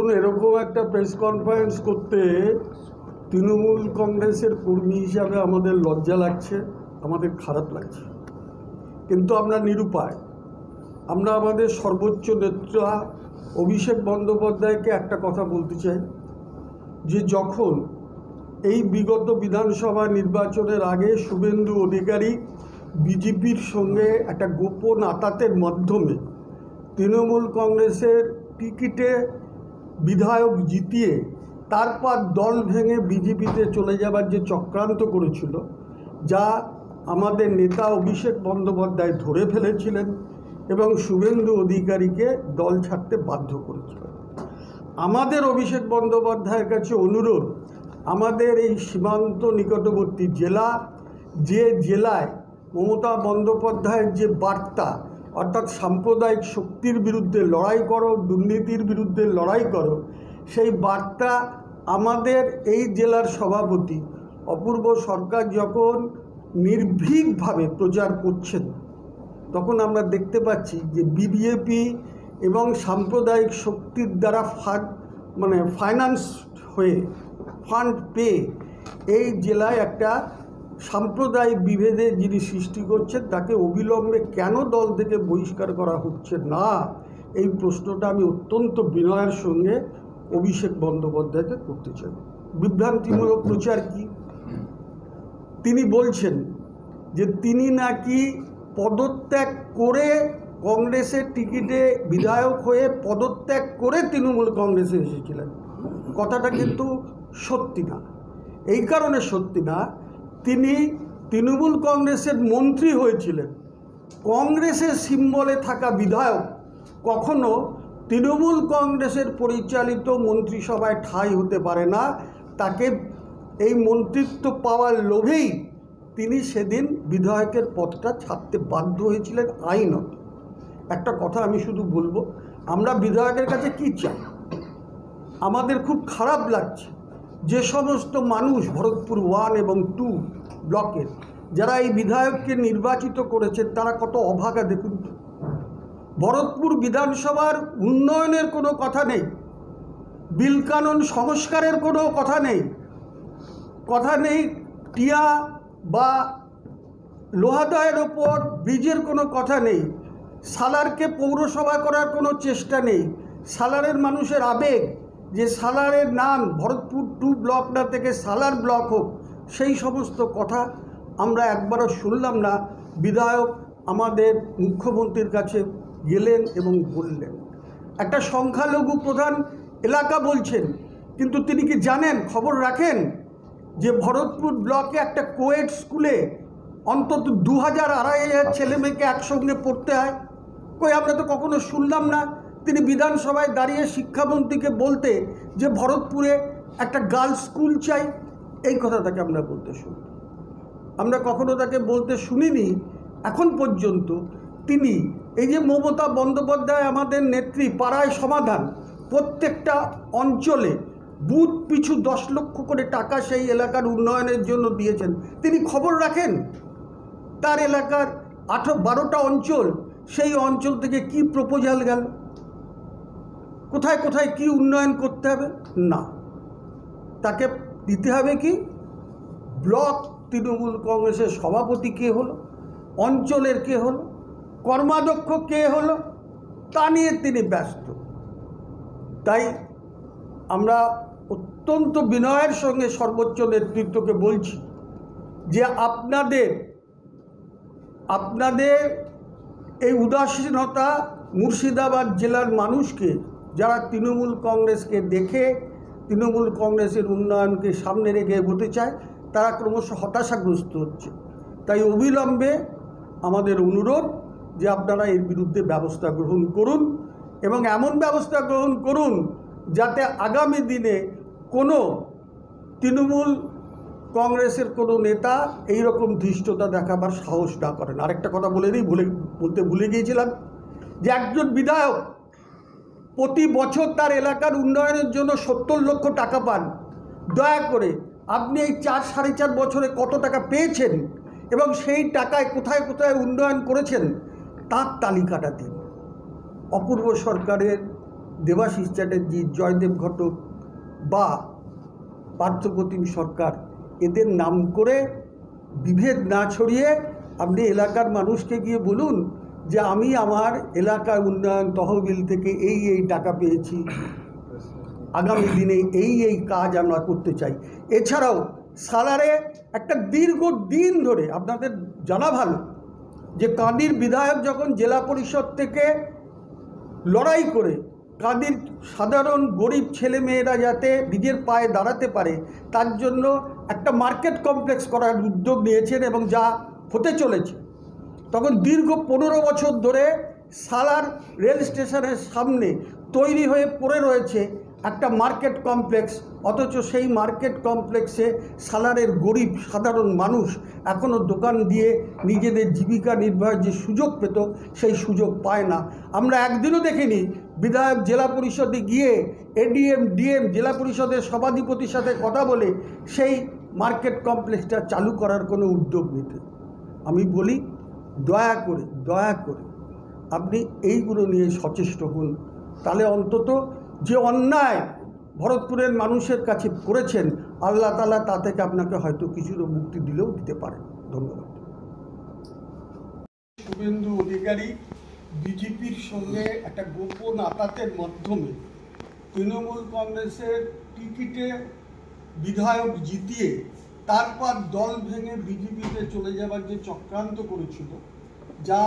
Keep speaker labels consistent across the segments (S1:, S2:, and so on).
S1: দেখুন, এরকম একটা প্রেস কনফারেন্স করতে তৃণমূল কংগ্রেসের কর্মী হিসাবে আমাদের লজ্জা লাগছে, আমাদের খারাপ লাগছে, কিন্তু আমরা নিরুপায়। আমরা আমাদের সর্বোচ্চ নেতা অভিষেক বন্দ্যোপাধ্যায়কে একটা কথা বলতে চাই যে যখন এই বিগত বিধানসভা নির্বাচনের আগে শুভেন্দু অধিকারী বিজেপির সঙ্গে একটা গোপন আতাতের মাধ্যমে তৃণমূল কংগ্রেসের টিকিটে বিধায়ক জিতিয়ে তারপর দল ভেঙে বিজেপিতে চলে যাবার যে চক্রান্ত করেছিল, যা আমাদের নেতা অভিষেক বন্দ্যোপাধ্যায় ধরে ফেলেছিলেন এবং শুভেন্দু অধিকারীকে দল ছাড়তে বাধ্য করেছিলেন। আমাদের অভিষেক বন্দ্যোপাধ্যায়ের কাছে অনুরোধ, আমাদের এই সীমান্ত নিকটবর্তী জেলা, যে জেলায় মমতা বন্দ্যোপাধ্যায়ের যে বার্তা, অর্থাৎ সাম্প্রদায়িক শক্তির বিরুদ্ধে লড়াই করো, দুর্নীতির বিরুদ্ধে লড়াই করো, সেই বার্তা আমাদের এই জেলার সভাপতি অপূর্ব সরকার যখন নির্ভীকভাবে প্রচার করছেন, তখন আমরা দেখতে পাচ্ছি যে বিজেপি এবং সাম্প্রদায়িক শক্তির দ্বারা ফাইন্যান্স হয়ে ফান্ড পেয়ে এই জেলায় একটা সাম্প্রদায়িক বিভেদের যিনি সৃষ্টি করছেন, তাকে অবিলম্বে কেন দল থেকে বহিষ্কার করা হচ্ছে না, এই প্রশ্নটা আমি অত্যন্ত বিনয়ের সঙ্গে অভিষেক বন্দ্যোপাধ্যায়কে করতে চাই। বিভ্রান্তিমূলক প্রচার কি? তিনি বলছেন যে তিনি নাকি পদত্যাগ করে কংগ্রেসের টিকিটে বিধায়ক হয়ে পদত্যাগ করে তৃণমূল কংগ্রেসে এসেছিলেন। কথাটা কিন্তু সত্যি না। এই কারণে সত্যি না, তিনি তৃণমূল কংগ্রেসের মন্ত্রী হয়েছিলেন। কংগ্রেসের সিম্বলে থাকা বিধায়ক কখনো তৃণমূল কংগ্রেসের পরিচালিত মন্ত্রিসভায় ঠাঁই হতে পারে না। তাকে এই মন্ত্রিত্ব পাওয়ার লোভেই তিনি সেদিন বিধায়কের পদটা ছাড়তে বাধ্য হয়েছিলেন আইনত। একটা কথা আমি শুধু বলবো, আমরা বিধায়কের কাছে কী চাই? আমাদের খুব খারাপ লাগছে যে সমস্ত মানুষ ভরতপুর 1 এবং 2 ব্লকের যারা এই বিধায়ককে নির্বাচিত করেছেন, তারা কত অভাগা দেখুন। ভরতপুর বিধানসভার উন্নয়নের কোনো কথা নেই, বিল কানুন সংস্কারের কোনো কথা নেই, টিয়া বা লোহাদয়ের ওপর ব্রিজের কোনো কথা নেই, সালারকে পৌরসভা করার কোনো চেষ্টা নেই। সালারের মানুষের আবেগ যে সালারের নাম ভরতপুর 2 ব্লক না থেকে সালার ব্লক হোক, সেই সমস্ত কথা আমরা একবারও শুনলাম না। বিধায়ক আমাদের মুখ্যমন্ত্রীর কাছে গেলেন এবং বললেন, একটা সংখ্যালঘু প্রধান এলাকা বলছেন, কিন্তু তিনি কি জানেন, খবর রাখেন যে ভরতপুর ব্লকে একটা কোয়েড স্কুলে অন্তত 2000-2500 ছেলেমেয়েকে একসঙ্গে পড়তে হয়? কই, আমরা তো কখনো শুনলাম না তিনি বিধানসভায় দাঁড়িয়ে শিক্ষামন্ত্রীকে বলতে যে ভরতপুরে একটা গার্লস স্কুল চাই। এই কথা তাকে আমরা বলতে শুনি, আমরা কখনো তাকে বলতে শুনিনি এখন পর্যন্ত। তিনি এই যে মমতা বন্দ্যোপাধ্যায় আমাদের নেত্রী, পাড়ায় সমাধান, প্রত্যেকটা অঞ্চলে বুথ পিছু 10 লক্ষ করে টাকা সেই এলাকার উন্নয়নের জন্য দিয়েছেন। তিনি খবর রাখেন তার এলাকার 12টা অঞ্চল, সেই অঞ্চল থেকে কি প্রপোজাল গেল, কোথায় কোথায় কি উন্নয়ন করতে হবে? না, তাকে দিতে হবে কি? ব্লক তৃণমূল কংগ্রেসের সভাপতি কে হলো, অঞ্চলের কে হলো, কর্মাধ্যক্ষ কে হলো, তা নিয়ে তিনি ব্যস্ত। তাই আমরা অত্যন্ত বিনয়ের সঙ্গে সর্বোচ্চ নেতৃত্বকে বলছি যে আপনাদের এই উদাসীনতা মুর্শিদাবাদ জেলার মানুষকে, যারা তৃণমূল কংগ্রেসকে দেখে তৃণমূল কংগ্রেসের উন্নয়নকে সামনে রেখে এগোতে চায়, তারা ক্রমশ হতাশাগ্রস্ত হচ্ছে। তাই অবিলম্বে আমাদের অনুরোধ যে আপনারা এর বিরুদ্ধে ব্যবস্থা গ্রহণ করুন, এবং এমন ব্যবস্থা গ্রহণ করুন যাতে আগামী দিনে কোনো তৃণমূল কংগ্রেসের কোনো নেতা এই রকম ধৃষ্টতা দেখাবার সাহস না করেন। আরেকটা কথা বলতে ভুলে গিয়েছিলাম যে একজন বিধায়ক প্রতি বছর তার এলাকার উন্নয়নের জন্য 70 লক্ষ টাকা পান। দয়া করে আপনি এই 4-4.5 বছরে কত টাকা পেয়েছেন এবং সেই টাকায় কোথায় কোথায় উন্নয়ন করেছেন তার তালিকাটা দিন। অপূর্ব সরকারের দেবাশিস চ্যাটার্জি, জয়দেব ঘটক বা পার্থপ্রতিম সরকার, এদের নাম করে বিভেদ না ছড়িয়ে আপনি এলাকার মানুষকে গিয়ে বলুন যে আমি আমার এলাকার উন্নয়ন তহবিল থেকে এই টাকা পেয়েছি, আগামী দিনে এই কাজ আমরা করতে চাই। এছাড়াও সালারে একটা দীর্ঘদিন ধরে আপনাদের জানা ভালো যে কাঁদির বিধায়ক যখন জেলা পরিষদ থেকে লড়াই করে কাঁদির সাধারণ গরিব ছেলেমেয়েরা যাতে নিজের পায়ে দাঁড়াতে পারে তার জন্য একটা মার্কেট কমপ্লেক্স করার উদ্যোগ নিয়েছেন এবং যা হতে চলেছে, তখন দীর্ঘ 15 বছর ধরে সালার রেল স্টেশনের সামনে তৈরি হয়ে পড়ে রয়েছে একটা মার্কেট কমপ্লেক্স, অথচ সেই মার্কেট কমপ্লেক্সে সালারের গরিব সাধারণ মানুষ এখনও দোকান দিয়ে নিজেদের জীবিকা নির্বাহের যে সুযোগ পেত সেই সুযোগ পায় না। আমরা একদিনও দেখিনি বিধায়ক জেলা পরিষদে গিয়ে এডিএম ডিএম জেলা পরিষদের সভাধিপতির সাথে কথা বলে সেই মার্কেট কমপ্লেক্সটা চালু করার কোনো উদ্যোগ নিতে। আমি বলি দয়া করে আপনি এইগুলো নিয়ে সচেষ্ট হন, তাহলে অন্তত যে অন্যায় ভরতপুরের মানুষের কাছে করেছেন আল্লাহ তাআলা তা থেকে আপনাকে হয়তো কিছুটা মুক্তি দিলেও দিতে পারেন। ধন্যবাদ। শুভেন্দু অধিকারী বিজেপির সঙ্গে একটা গোপন আতাতের মাধ্যমে তৃণমূল কংগ্রেসের টিকিটে বিধায়ক জিতিয়ে তারপর দল ভেঙে বিজেপিতে চলে যাবার যে চক্রান্ত করেছিল, যা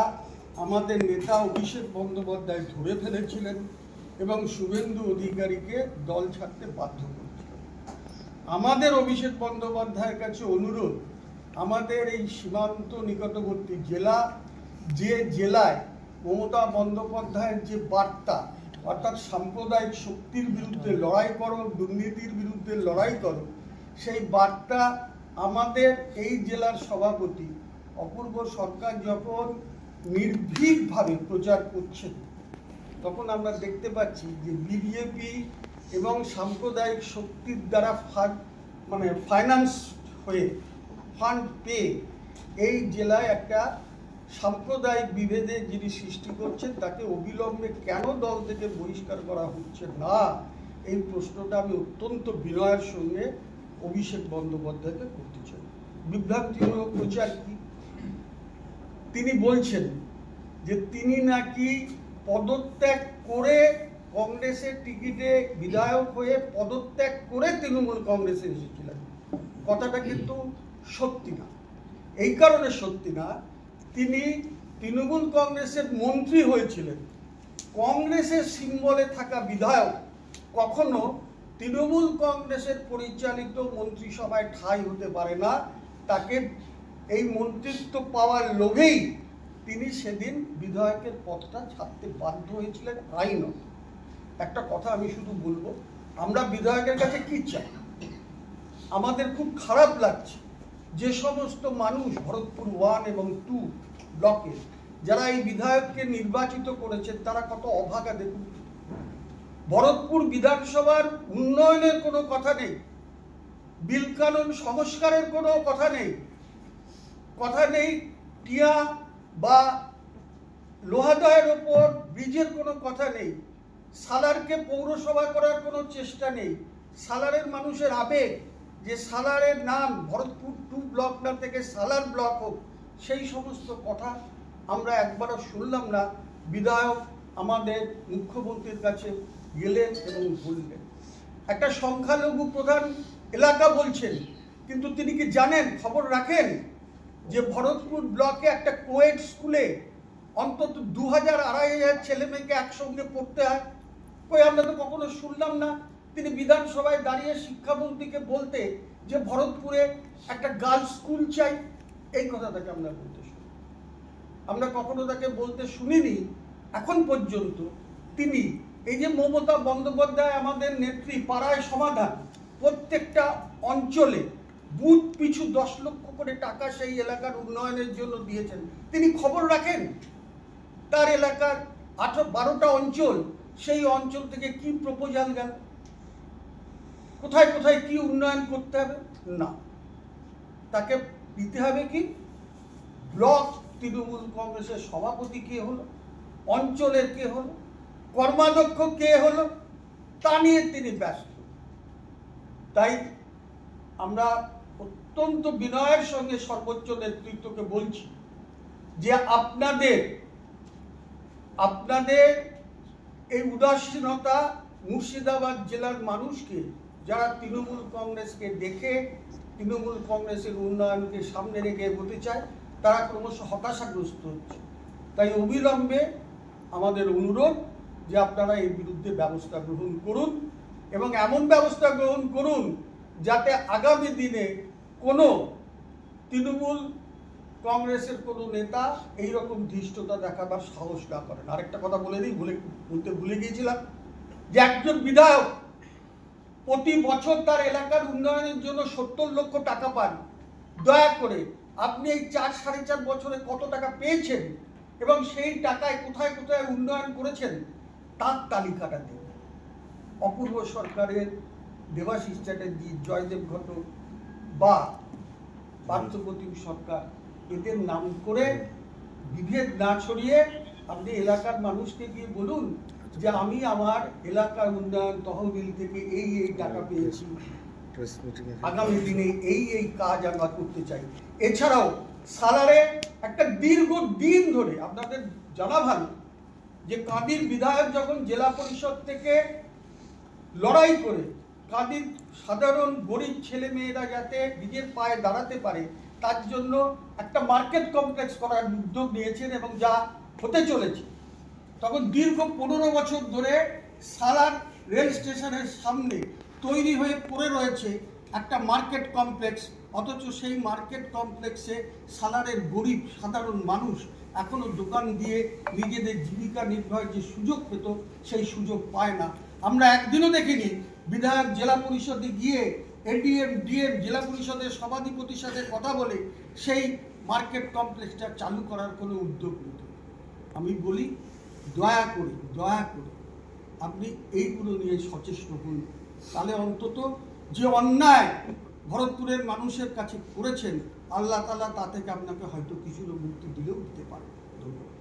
S1: আমাদের নেতা অভিষেক বন্দ্যোপাধ্যায় ধরে ফেলেছিলেন এবং শুভেন্দু অধিকারীকে দল ছাড়তে বাধ্য করেছিলেন। আমাদের অভিষেক বন্দ্যোপাধ্যায়ের কাছে অনুরোধ, আমাদের এই সীমান্ত নিকটবর্তী জেলা, যে জেলায় মমতা বন্দ্যোপাধ্যায়ের যে বার্তা, অর্থাৎ সাম্প্রদায়িক শক্তির বিরুদ্ধে লড়াই করো, দুর্নীতির বিরুদ্ধে লড়াই করো, সেই বার্তা আমাদের এই জেলার সভাপতি অপূর্ব সরকার যখন নির্ভীকভাবে প্রচার করছেন, তখন আমরা দেখতে পাচ্ছি যে বিজেপি এবং সাম্প্রদায়িক শক্তির দ্বারা ফাইন্যান্স হয়ে ফান্ড পেয়ে এই জেলায় একটা সাম্প্রদায়িক বিভেদের যিনি সৃষ্টি করছেন তাকে অবিলম্বে কেন দল থেকে বহিষ্কার করা হচ্ছে না, এই প্রশ্নটা আমি অত্যন্ত বিনয়ের সঙ্গে অভিষেক বন্দ্যোপাধ্যায়কে করতে চাই। বিভ্রান্তিমূলক প্রচার কি? তিনি বলছেন যে তিনি নাকি পদত্যাগ করে কংগ্রেসের টিকিটে বিধায়ক হয়ে পদত্যাগ করে তৃণমূল কংগ্রেসে এসেছিলেন। কথাটা কিন্তু সত্যি না। এই কারণে সত্যি না, তিনি তৃণমূল কংগ্রেসের মন্ত্রী হয়েছিলেন। কংগ্রেসের সিম্বলে থাকা বিধায়ক কখনো তৃণমূল কংগ্রেসের পরিচালিত মন্ত্রিসভায় ঠাঁই হতে পারে না। তাকে এই মন্ত্রিত্ব পাওয়ার লোভেই তিনি সেদিন বিধায়কের পদটা ছাড়তে বাধ্য হয়েছিলেন আইনত। একটা কথা আমি শুধু বলবো, আমরা বিধায়কের কাছে কি চাই? আমাদের খুব খারাপ লাগছে যে সমস্ত মানুষ ভরতপুর 1 এবং 2 ব্লকে যারা এই বিধায়ককে নির্বাচিত করেছেন তারা কত অভাগা দেখুন। ভরতপুর বিধানসভার উন্নয়নের কোনো কথা নেই, বিল কানুন সংস্কারের কোনো কথা নেই, টিয়া বা লোহাদয়ের ওপর ব্রিজের কোনো কথা নেই, সালারকে পৌরসভা করার কোনো চেষ্টা নেই। সালারের মানুষের আবেগ যে সালারের নাম ভরতপুর 2 ব্লক না থেকে সালার ব্লক হোক, সেই সমস্ত কথা আমরা একবারও শুনলাম না। বিধায়ক আমাদের মুখ্যমন্ত্রীর কাছে গেলেন এবং বললেন। একটা সংখ্যালঘু প্রধান এলাকা বলছেন, কিন্তু তিনি কি জানেন, খবর রাখেন যে ভরতপুর ব্লকে একটা কোয়েড স্কুলে অন্তত 2000-2500 ছেলে মেয়েকে একসঙ্গে পড়তে হয়? আমরা তো কখনো শুনলাম না তিনি বিধানসভায় দাঁড়িয়ে শিক্ষামন্ত্রীকে বলতে যে ভরতপুরে একটা গার্লস স্কুল চাই। এই কথাটাকে আমরা বলতে শুনি, আমরা কখনো তাকে বলতে শুনিনি এখন পর্যন্ত। তিনি এই যে মমতা বন্দ্যোপাধ্যায় আমাদের নেত্রী পাড়ায় সমাধান, প্রত্যেকটা অঞ্চলে বুথ পিছু 10 লক্ষ করে টাকা সেই এলাকার উন্নয়নের জন্য দিয়েছেন। তিনি খবর রাখেন তার এলাকার 12টা অঞ্চল, সেই অঞ্চল থেকে কি প্রপোজাল গেল, কোথায় কোথায় কি উন্নয়ন করতে হবে? না, তাকে দিতে হবে কি ব্লক তৃণমূল কংগ্রেসের সভাপতি কে হলো, অঞ্চলের কে হলো,
S2: কর্মাধ্যক্ষ কে হলো তা নিয়ে তিনি ব্যস্ত। তাই আমরা অত্যন্ত বিনয়ের সঙ্গে সর্বোচ্চ নেতৃত্বকে বলছি যে আপনাদের এই উদাসীনতা মুর্শিদাবাদ জেলার মানুষকে, যারা তৃণমূল কংগ্রেসকে দেখে তৃণমূল কংগ্রেসের উন্নয়নকে সামনে রেখে এগোতে চায়, তারা ক্রমশ হতাশাগ্রস্ত হচ্ছে। তাই অবিলম্বে আমাদের অনুরোধ যে আপনারা এর বিরুদ্ধে ব্যবস্থা গ্রহণ করুন, এবং এমন ব্যবস্থা গ্রহণ করুন যাতে আগামী দিনে কোনো তৃণমূল কংগ্রেসের কোনো নেতা এইরকম ধৃষ্টতা দেখাবার সাহস না করেন। আরেকটা কথা বলে দিই, বলতে ভুলে গিয়েছিলাম, যে একজন বিধায়ক প্রতি বছর তার এলাকার উন্নয়নের জন্য 70 লক্ষ টাকা পান। দয়া করে আপনি এই 4-4.5 বছরে কত টাকা পেয়েছেন এবং সেই টাকায় কোথায় কোথায় উন্নয়ন করেছেন তার তালিকাটা দিন। অপূর্ব সরকারের, দেবাশিস চ্যাটার্জি, জয়দেব ঘটক বা পার্থপ্রতিম সরকার, এদের নাম করে বিভেদ না ছড়িয়ে আপনি এলাকার মানুষকে গিয়ে বলুন যে আমি আমার এলাকার উন্নয়ন তহবিল থেকে এই টাকা পেয়েছি, আগামী দিনে এই কাজ আমরা করতে চাই। এছাড়াও সালারে একটা দীর্ঘদিন ধরে আপনাদের জানা ভালো যে কাদির বিধায়ক যখন জেলা পরিষদ থেকে লড়াই করে কাদির সাধারণ গরিব ছেলে মেয়েরা যাতে নিজের পায়ে দাঁড়াতে পারে তার জন্য একটা মার্কেট কমপ্লেক্স করার উদ্যোগ নিয়েছেন, এবং যা হতে চলেছে। তখন দীর্ঘ 15 বছর ধরে সালার রেল স্টেশনের সামনে তৈরি হয়ে পড়ে রয়েছে একটা মার্কেট কমপ্লেক্স, অথচ সেই মার্কেট কমপ্লেক্সে সালারের গরিব সাধারণ মানুষ এখনো দোকান দিয়ে নিজেদের জীবিকা নির্বাহের যে সুযোগ পেত সেই সুযোগ পায় না। আমরা একদিনও দেখিনি বিধায়ক জেলা পরিষদে গিয়ে এডিএম ডিএম জেলা পরিষদের সভাধিপতির সাথে কথা বলে সেই মার্কেট কমপ্লেক্সটা চালু করার কোনো উদ্যোগ নিত। আমি বলি দয়া করে আপনি এইগুলো নিয়ে সচেষ্ট হন, তাহলে অন্তত যে অন্যায় ভরতপুরের মানুষের কাছে করেছেন আল্লাহ তাআলা তা থেকে আপনাকে হয়তো কিছুটা মুক্তি দিলেও দিতে পারেন। ধন্যবাদ।